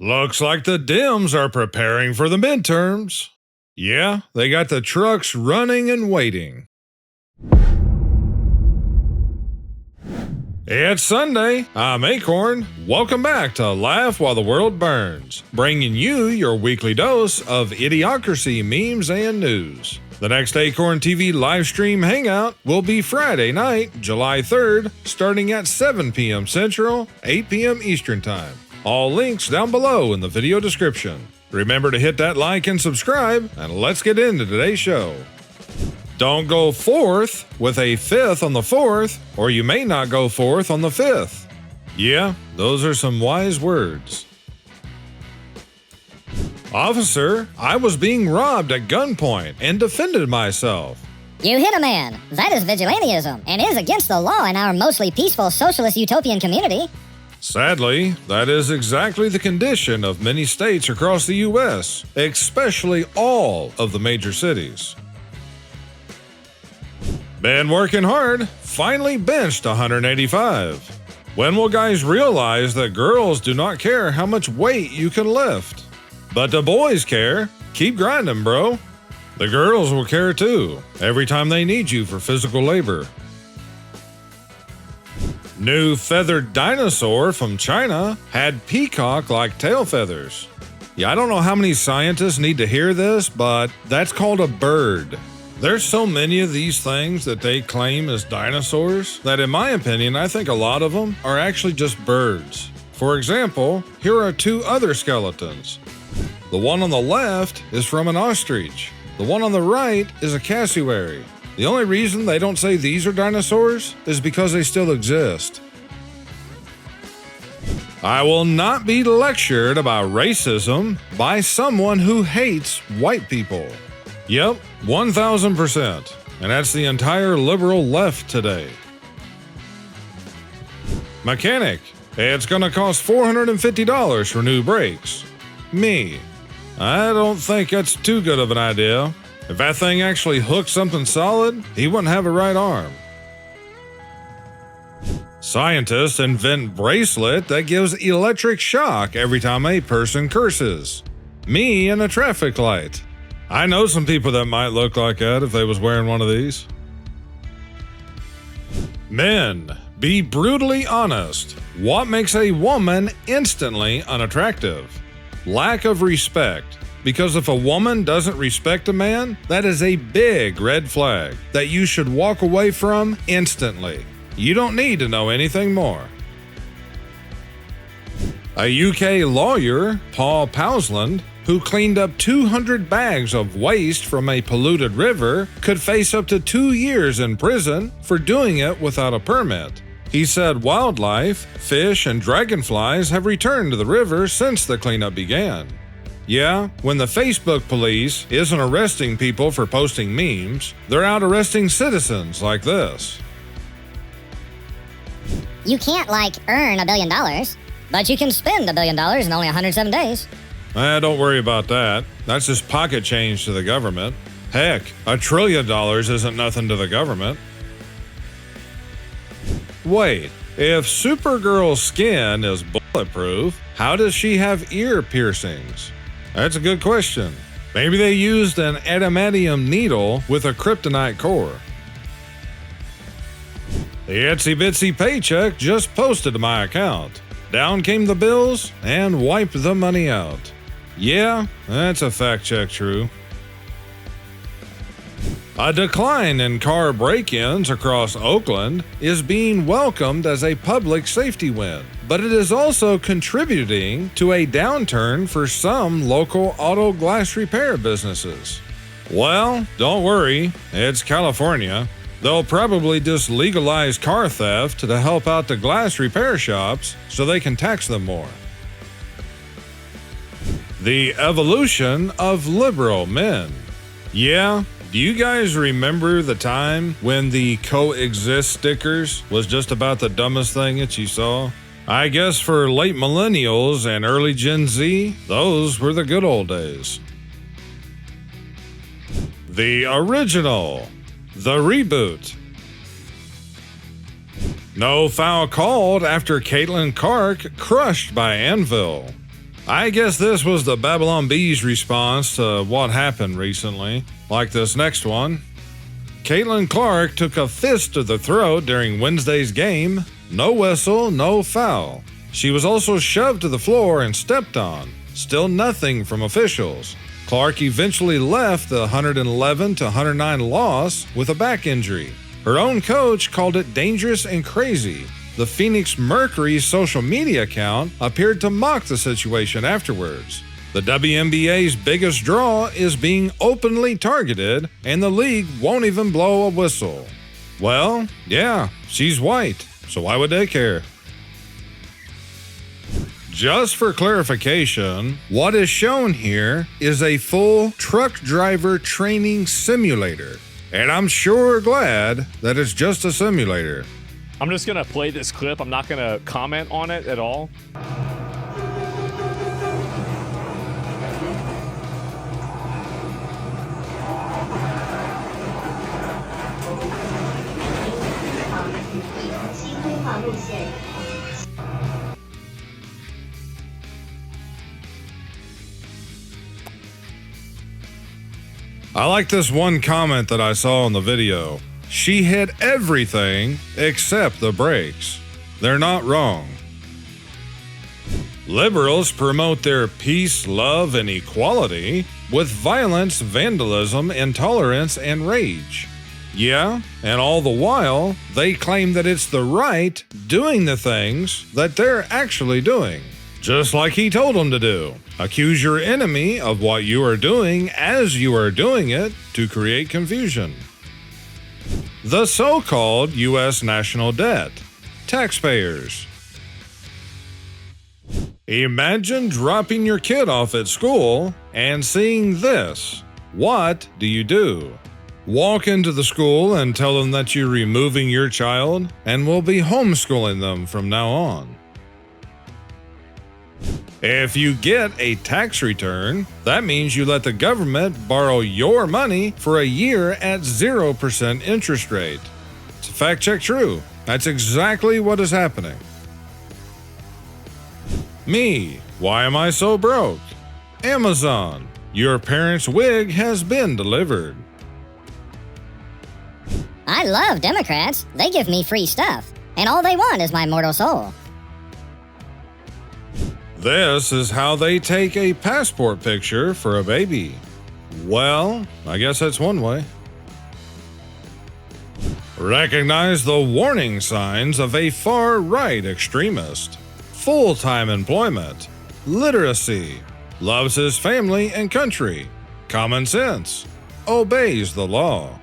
Looks like the Dems are preparing for the midterms. Yeah, they got the trucks running and waiting. It's Sunday. I'm Akorn. Welcome back to Laugh While the World Burns, bringing you your weekly dose of Idiocracy memes and news. The next AkornTV live stream Hangout will be Friday night, July 3rd, starting at 7 p.m. Central, 8 p.m. Eastern Time. All links down below in the video description. Remember to hit that like and subscribe, and let's get into today's show. Don't go fourth with a fifth on the 4th, or you may not go forth on the 5th. Yeah, those are some wise words. Officer, I was being robbed at gunpoint and defended myself. You hit a man. That is vigilantism and is against the law in our mostly peaceful socialist utopian community. Sadly, that is exactly the condition of many states across the U.S., especially all of the major cities. Been working hard, finally benched 185. When will guys realize that girls do not care how much weight you can lift? But the boys care. Keep grinding, bro. The girls will care too, every time they need you for physical labor. New feathered dinosaur from China had peacock-like tail feathers. Yeah, I don't know how many scientists need to hear this, but that's called a bird. There's so many of these things that they claim as dinosaurs that, in my opinion, I think a lot of them are actually just birds. For example, here are two other skeletons. The one on the left is from an ostrich. The one on the right is a cassowary. The only reason they don't say these are dinosaurs is because they still exist. I will not be lectured about racism by someone who hates white people. Yep, 1000%. And that's the entire liberal left today. Mechanic, it's gonna cost $450 for new brakes. Me, I don't think that's too good of an idea. If that thing actually hooked something solid, he wouldn't have a right arm. Scientists invent bracelet that gives electric shock every time a person curses. Me in a traffic light. I know some people that might look like that if they was wearing one of these. Men, be brutally honest. What makes a woman instantly unattractive? Lack of respect. Because if a woman doesn't respect a man, that is a big red flag that you should walk away from instantly. You don't need to know anything more. A UK lawyer, Paul Powsland, who cleaned up 200 bags of waste from a polluted river, could face up to 2 years in prison for doing it without a permit. He said wildlife, fish, and dragonflies have returned to the river since the cleanup began. Yeah, when the Facebook police isn't arresting people for posting memes, they're out arresting citizens like this. You can't, earn $1 billion, but you can spend $1 billion in only 107 days. Don't worry about that. That's just pocket change to the government. Heck, $1 trillion isn't nothing to the government. Wait, if Supergirl's skin is bulletproof, how does she have ear piercings? That's a good question. Maybe they used an adamantium needle with a kryptonite core. The itsy bitsy paycheck just posted to my account. Down came the bills and wiped the money out. Yeah, that's a fact check true. A decline in car break-ins across Oakland is being welcomed as a public safety win, but it is also contributing to a downturn for some local auto glass repair businesses. Well, don't worry, it's California. They'll probably just legalize car theft to help out the glass repair shops so they can tax them more. The evolution of liberal men. Yeah. Do you guys remember the time when the coexist stickers was just about the dumbest thing that you saw? I guess for late millennials and early Gen Z, those were the good old days. The original. The reboot. No foul called after Caitlin Clark crushed by Anvil. I guess this was the Babylon Bee's response to what happened recently, like this next one. Caitlin Clark took a fist to the throat during Wednesday's game. No whistle, no foul. She was also shoved to the floor and stepped on. Still nothing from officials. Clark eventually left the 111-109 loss with a back injury. Her own coach called it dangerous and crazy. The Phoenix Mercury's social media account appeared to mock the situation afterwards. The WNBA's biggest draw is being openly targeted, and the league won't even blow a whistle. Well, yeah, she's white, so why would they care? Just for clarification, what is shown here is a full truck driver training simulator, and I'm sure glad that it's just a simulator. I'm just gonna play this clip. I'm not gonna comment on it at all. I like this one comment that I saw in the video. She hit everything except the brakes. They're not wrong. Liberals promote their peace, love, and equality with violence, vandalism, intolerance, and rage. Yeah, and all the while, they claim that it's the right doing the things that they're actually doing. Just like he told them to do. Accuse your enemy of what you are doing as you are doing it to create confusion. The so-called U.S. national debt. Taxpayers. Imagine dropping your kid off at school and seeing this. What do you do? Walk into the school and tell them that you're removing your child and will be homeschooling them from now on. If you get a tax return, that means you let the government borrow your money for a year at 0% interest rate. It's a fact check true. That's exactly what is happening. Me, why am I so broke? Amazon, your parents' wig has been delivered. I love Democrats. They give me free stuff, and all they want is my mortal soul. This is how they take a passport picture for a baby. Well, I guess that's one way. Recognize the warning signs of a far-right extremist. Full-time employment. Literacy. Loves his family and country. Common sense. Obeys the law.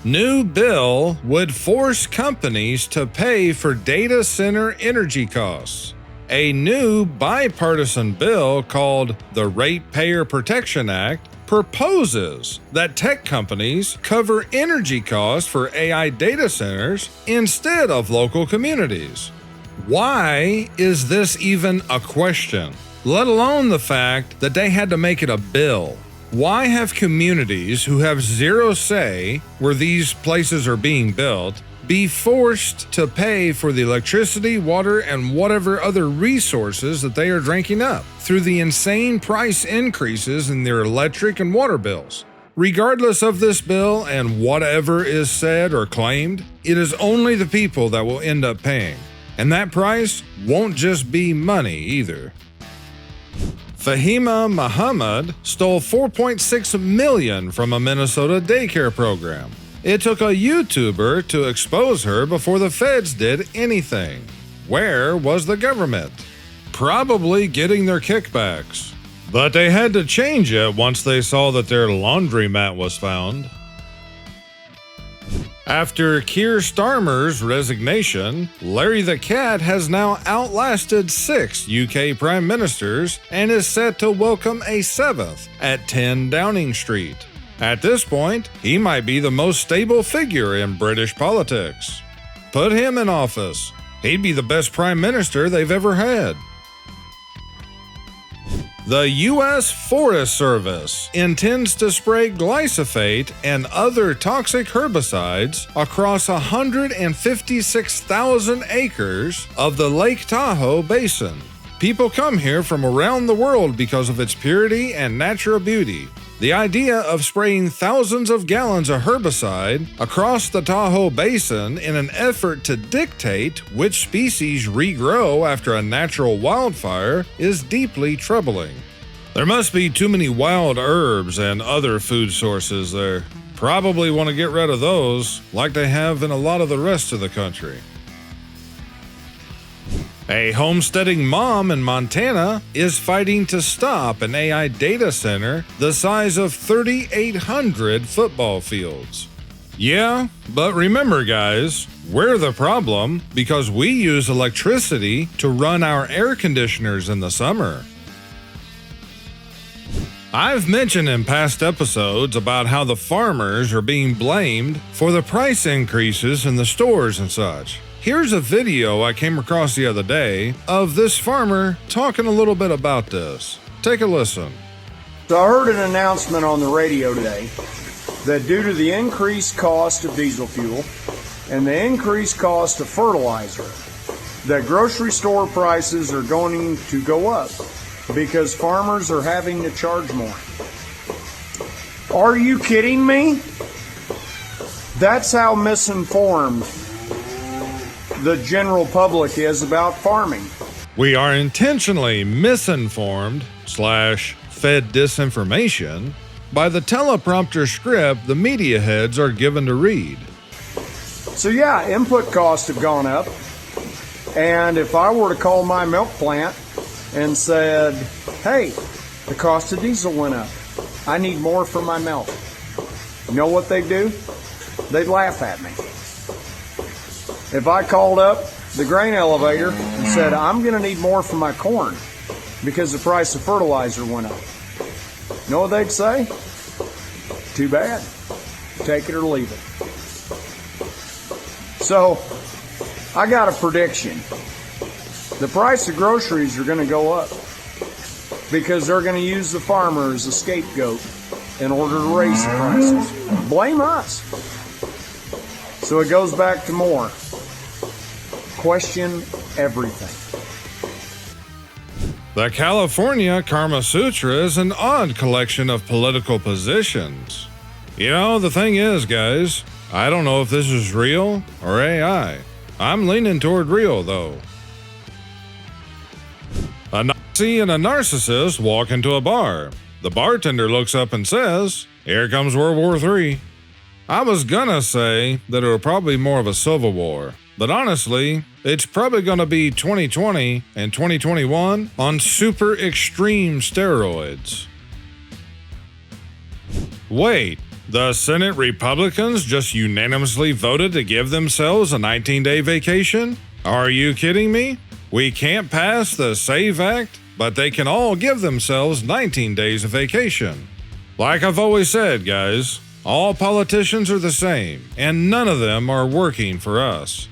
New bill would force companies to pay for data center energy costs. A new bipartisan bill called the Ratepayer Protection Act proposes that tech companies cover energy costs for AI data centers instead of local communities. Why is this even a question? Let alone the fact that they had to make it a bill. Why have communities who have zero say where these places are being built be forced to pay for the electricity, water, and whatever other resources that they are drinking up through the insane price increases in their electric and water bills? Regardless of this bill and whatever is said or claimed, it is only the people that will end up paying. And that price won't just be money either. Fahima Muhammad stole $4.6 million from a Minnesota daycare program. It took a YouTuber to expose her before the feds did anything. Where was the government? Probably getting their kickbacks. But they had to change it once they saw that their laundromat was found. After Keir Starmer's resignation, Larry the Cat has now outlasted 6 UK prime ministers and is set to welcome a 7th at 10 Downing Street. At this point, he might be the most stable figure in British politics. Put him in office. He'd be the best prime minister they've ever had. The U.S. Forest Service intends to spray glyphosate and other toxic herbicides across 156,000 acres of the Lake Tahoe Basin. People come here from around the world because of its purity and natural beauty. The idea of spraying thousands of gallons of herbicide across the Tahoe Basin in an effort to dictate which species regrow after a natural wildfire is deeply troubling. There must be too many wild herbs and other food sources there. Probably want to get rid of those, like they have in a lot of the rest of the country. A homesteading mom in Montana is fighting to stop an AI data center the size of 3,800 football fields. Yeah, but remember guys, we're the problem because we use electricity to run our air conditioners in the summer. I've mentioned in past episodes about how the farmers are being blamed for the price increases in the stores and such. Here's a video I came across the other day of this farmer talking a little bit about this. Take a listen. So I heard an announcement on the radio today that due to the increased cost of diesel fuel and the increased cost of fertilizer, that grocery store prices are going to go up because farmers are having to charge more. Are you kidding me? That's how misinformed the general public is about farming. We are intentionally misinformed / fed disinformation by the teleprompter script the media heads are given to read. So yeah, input costs have gone up. And if I were to call my milk plant and said, hey, the cost of diesel went up, I need more for my milk, you know what they'd do? They'd laugh at me. If I called up the grain elevator and said, I'm going to need more for my corn because the price of fertilizer went up, you know what they'd say? Too bad. Take it or leave it. So, I got a prediction. The price of groceries are going to go up because they're going to use the farmer as a scapegoat in order to raise the prices. Blame us. So it goes back to more. Question everything. The California Karma Sutra is an odd collection of political positions. You know, the thing is, guys, I don't know if this is real or AI. I'm leaning toward real, though. A Nazi and a narcissist walk into a bar. The bartender looks up and says, "Here comes World War III." I was gonna say that it was probably more of a civil war, but honestly, it's probably gonna be 2020 and 2021 on super extreme steroids. Wait, the Senate Republicans just unanimously voted to give themselves a 19-day vacation? Are you kidding me? We can't pass the SAVE Act, but they can all give themselves 19 days of vacation. Like I've always said, guys, all politicians are the same, and none of them are working for us.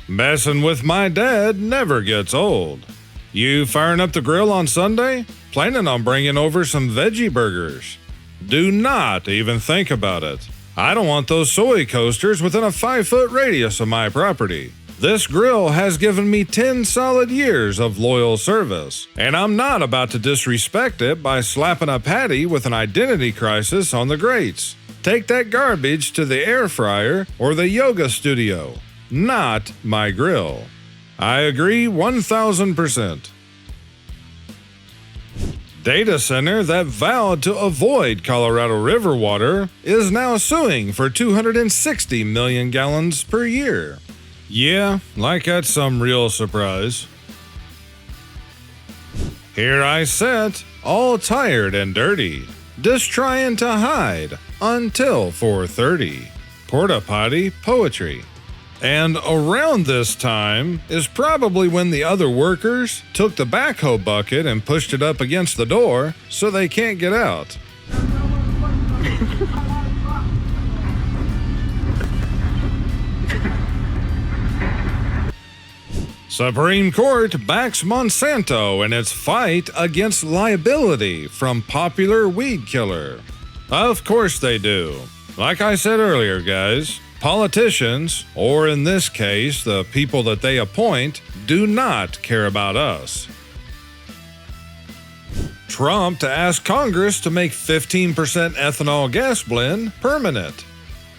Messing with my dad never gets old. You firing up the grill on Sunday? Planning on bringing over some veggie burgers. Do not even think about it. I don't want those soy coasters within a 5-foot radius of my property. This grill has given me 10 solid years of loyal service, and I'm not about to disrespect it by slapping a patty with an identity crisis on the grates. Take that garbage to the air fryer or the yoga studio. Not my grill. I agree 1000%. Data center that vowed to avoid Colorado River water is now suing for 260 million gallons per year. Yeah, like that's some real surprise. Here I sit, all tired and dirty, just trying to hide until 4:30. Porta potty poetry. And around this time is probably when the other workers took the backhoe bucket and pushed it up against the door so they can't get out. Supreme Court backs Monsanto in its fight against liability from popular weed killer. Of course they do. Like I said earlier, guys, politicians, or in this case, the people that they appoint, do not care about us. Trump to ask Congress to make 15% ethanol gas blend permanent.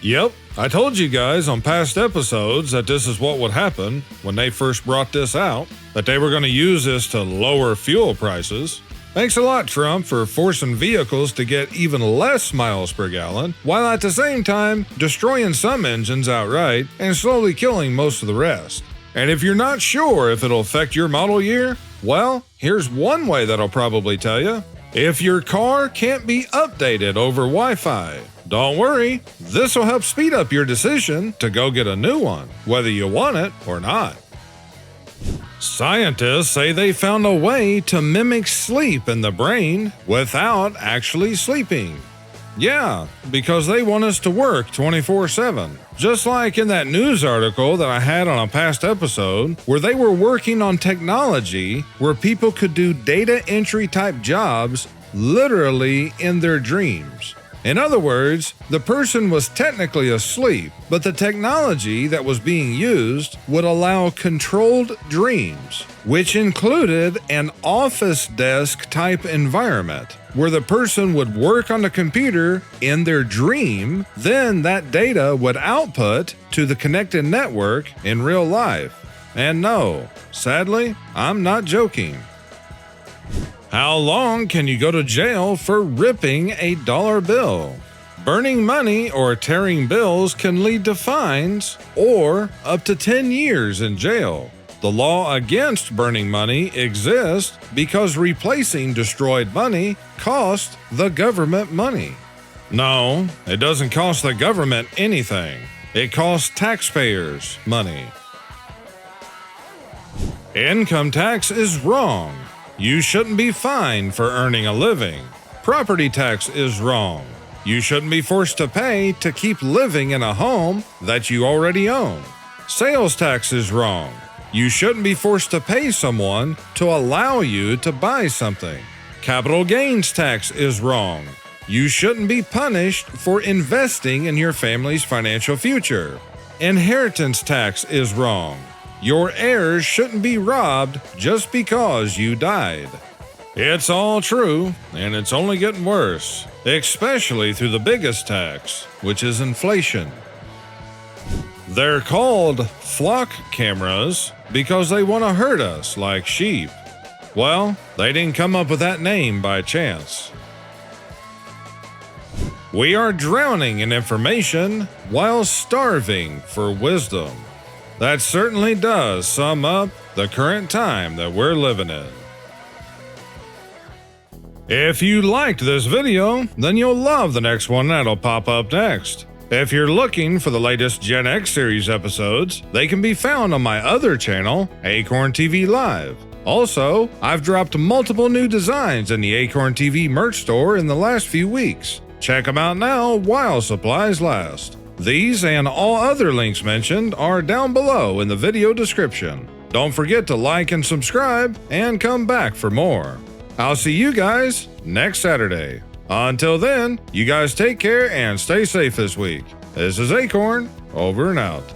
Yep, I told you guys on past episodes that this is what would happen when they first brought this out, that they were going to use this to lower fuel prices. Thanks a lot, Trump, for forcing vehicles to get even less miles per gallon, while at the same time destroying some engines outright and slowly killing most of the rest. And if you're not sure if it'll affect your model year, well, here's one way that'll probably tell you. If your car can't be updated over Wi-Fi, don't worry, this will help speed up your decision to go get a new one, whether you want it or not. Scientists say they found a way to mimic sleep in the brain without actually sleeping. Yeah, because they want us to work 24/7. Just like in that news article that I had on a past episode, where they were working on technology where people could do data entry type jobs literally in their dreams. In other words, the person was technically asleep, but the technology that was being used would allow controlled dreams, which included an office desk type environment, where the person would work on the computer in their dream, then that data would output to the connected network in real life. And no, sadly, I'm not joking. How long can you go to jail for ripping a dollar bill? Burning money or tearing bills can lead to fines or up to 10 years in jail. The law against burning money exists because replacing destroyed money costs the government money. No, it doesn't cost the government anything. It costs taxpayers money. Income tax is wrong. You shouldn't be fined for earning a living. Property tax is wrong. You shouldn't be forced to pay to keep living in a home that you already own. Sales tax is wrong. You shouldn't be forced to pay someone to allow you to buy something. Capital gains tax is wrong. You shouldn't be punished for investing in your family's financial future. Inheritance tax is wrong. Your heirs shouldn't be robbed just because you died. It's all true, and it's only getting worse, especially through the biggest tax, which is inflation. They're called flock cameras because they want to herd us like sheep. Well, they didn't come up with that name by chance. We are drowning in information while starving for wisdom. That certainly does sum up the current time that we're living in. If you liked this video, then you'll love the next one that'll pop up next. If you're looking for the latest Gen X series episodes, they can be found on my other channel, AkornTV Live. Also, I've dropped multiple new designs in the AkornTV merch store in the last few weeks. Check them out now while supplies last. These and all other links mentioned are down below in the video description. Don't forget to like and subscribe, and come back for more. I'll see you guys next Saturday. Until then, you guys take care and stay safe this week. This is Akorn, over and out.